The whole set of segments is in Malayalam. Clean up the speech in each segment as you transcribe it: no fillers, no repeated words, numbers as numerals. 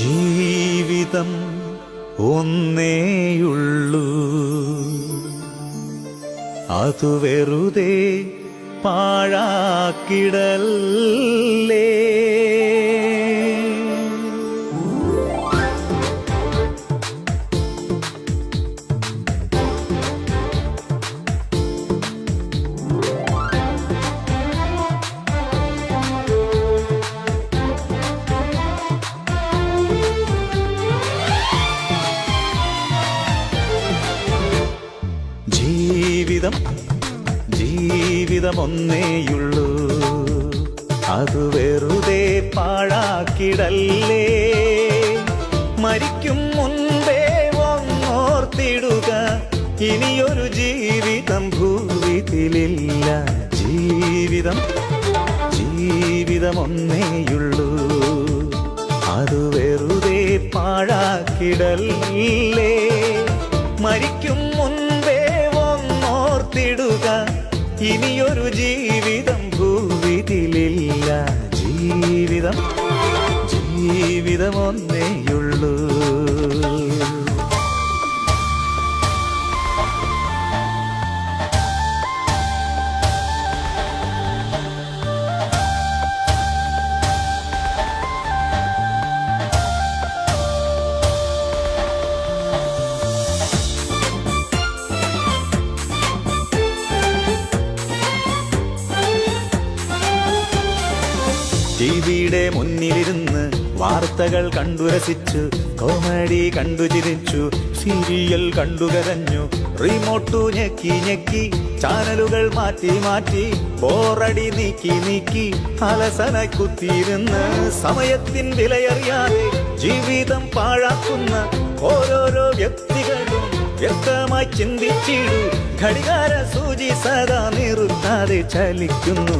ജീവിതം ഒന്നേയുള്ളൂ, അതു വെറുതെ പാഴാക്കിടല്ലേ. ജീവിതം ഒന്നേയുള്ളൂ, അതു വെറുതെ പാഴാക്കിടല്ലേ. മരിക്കും മുൻപേ ഒന്നോർത്തിടുക, ഇനിയൊരു ജീവിതം ഭൂവിതിലില്ല. ജീവിതം ഒന്നേയുള്ളൂ, അതു വെറുതെ പാഴാക്കിടല്ലേ. മരിക്കും മുൻപേ ഒന്നോർത്തിടുക, ഇനിയൊരു ജീവിതം ഭൂവിതിലില്ല. ജീവിതം ഒന്നേയുള്ളൂ. ടിവിയുടെ മുന്നിലിരുന്ന് വാർത്തകൾ കണ്ടുരസിച്ചു, കോമഡി കണ്ടു ചിരിച്ചു, സീരിയൽ കണ്ടുകരഞ്ഞു, റിമോട്ടു ഞെക്കി ഞെക്കി ചാനലുകൾ മാറ്റി മാറ്റി, ബോറടി നീക്കി അലസന കുത്തിയിരുന്ന് സമയത്തിൻ വിലയറിയാതെ ജീവിതം പാഴാക്കുന്ന ഓരോരോ വ്യക്തികളും വ്യക്തമായി ചിന്തിച്ചിടൂ. ഘടികാര സൂചി സദാ നിർത്താതെ ചലിക്കുന്നു.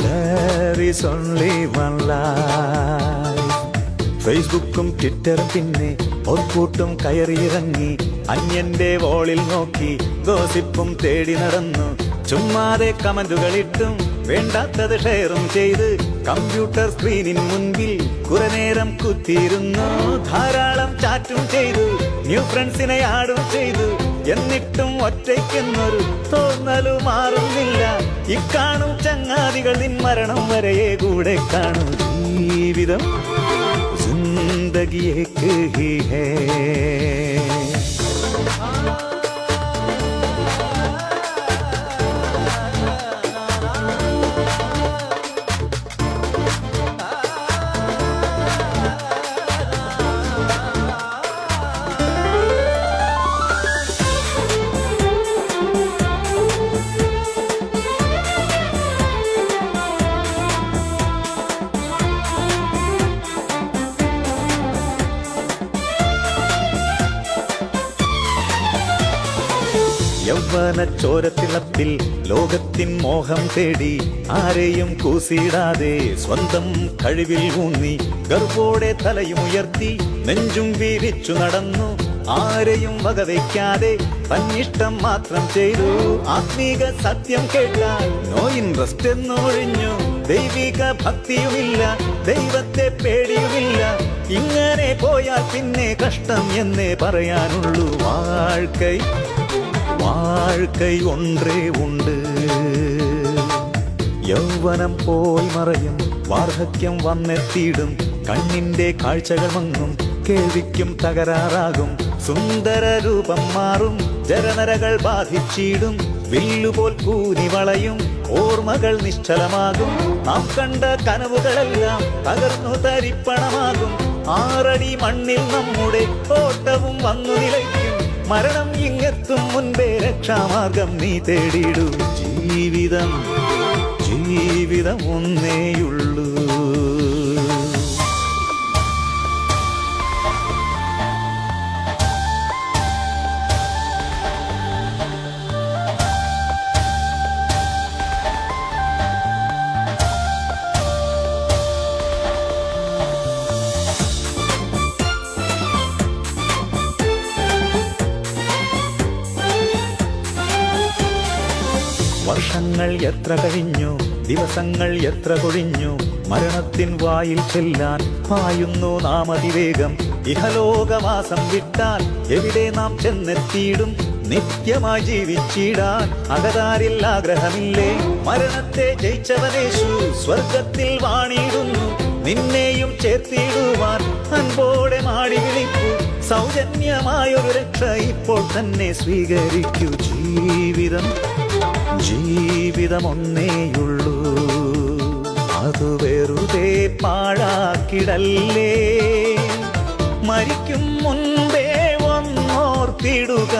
There is only one life. ഫേസ്ബുക്കും ട്വിറ്ററും പിന്നെ ഓർക്കൂട്ടും കയറിയിറങ്ങി, അന്യന്റെ വോളിൽ നോക്കി ഗോസിപ്പും തേടി നടന്നു. ചുമ്മാതെ കമന്റുകളിട്ടും വേണ്ടാത്തത് ഷെയറും ചെയ്ത് കമ്പ്യൂട്ടർ സ്ക്രീനിൻ മുൻപിൽ കുറെ നേരം കുത്തിയിരുന്നു. ധാരാളം ചാറ്റും ചെയ്തു, ന്യൂ ഫ്രണ്ട്സിനെ ആഡും ചെയ്തു. എന്നിട്ടും ഒറ്റയ്ക്കെന്നൊരു തോന്നലു മാറുന്നില്ല. ഇക്കാണും ചങ്ങാതികൾ നിൻ മരണം വരെയേ കൂടെ കാണൂ. ജീവിതം ജിന്ദഗി ഏക് ഹി ഹൈ. യൗവന ചോരത്തിളപ്പിൽ ലോകത്തിൻ മോഹം തേടി, ആരെയും കൂസിടാതെ സ്വന്തം കഴിവിൽ ഊന്നി, ഗർവോടെ തലയും ഉയർത്തി നെഞ്ചും വീരിച്ചു നടന്നു. ആരെയും വകവയ്ക്കാതെ തന്നിഷ്ടം മാത്രം ചെയ്തു. ആത്മീക സത്യം കേട്ടാൽ നോ ഇൻട്രസ്റ്റ് എന്നൊഴിഞ്ഞു. ദൈവിക ഭക്തിയുമില്ല, ദൈവത്തെ പേടിയുമില്ല. ഇങ്ങനെ പോയാൽ പിന്നെ കഷ്ടം എന്നേ പറയാനുള്ളൂ. வாழ்க்கை ஒன்றே உண்டு. യൗവനം പോയി മറയും, വാർദ്ധക്യം വന്നെത്തിയിടും. കണ്ണിന്റെ കാഴ്ചകൾ മങ്ങും, കേൾവിക്കും തകരാറാകും. സുന്ദര രൂപം മാറും, ജരനരകൾ ബാധിച്ചിടും. വില്ലുപോൽ കൂനി വളയും, ഓർമ്മകൾ നിശ്ചലമാകും. നാം കണ്ട കനവുകളെല്ലാം തകർന്നു തരിപ്പണമാകും. 6 അടി മണ്ണിൽ നമ്മുടെ ഓട്ടവും വന്നു നിലയ്ക്കും. മരണം ഇങ്ങെത്തും മുൻപേ രക്ഷാമാർഗം നീ തേടിയിടൂ. ജീവിതം ഒന്നേയുള്ളൂ. വർഷങ്ങൾ എത്ര കഴിഞ്ഞു, ദിവസങ്ങൾ എത്ര കൊഴിഞ്ഞു. മരണത്തിൻ വായിൽ ചെല്ലാൻ പായുന്നു നാം അതിവേഗം. ഇഹലോകവാസം വിട്ടാൽ എവിടെ നാം ചെന്നെത്തിയിടും? നിത്യമായി ജീവിച്ചിടാൻ അകതാരിൽ ആഗ്രഹമില്ലേ? മരണത്തെ ജയിച്ചവനേശു സ്വർഗത്തിൽ വാണിടുന്നു. നിന്നെയും ചേർത്തിടുവാൻ അൻപോടെ മാടി വിളിക്കൂ. സൗജന്യമായൊരു രക്ഷ ഇപ്പോൾ തന്നെ സ്വീകരിക്കൂ. ജീവിതം ഒന്നേയുള്ളൂ, അത് വെറുതെ പാഴാക്കിടല്ലേ. മരിക്കും മുൻപേ ഒന്നോർത്തിടുക,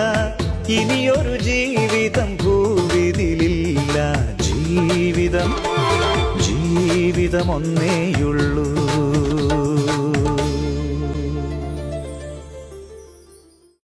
ഇനിയൊരു ജീവിതം ഭൂവിതിലില്ല. ജീവിതം ഒന്നേയുള്ളൂ.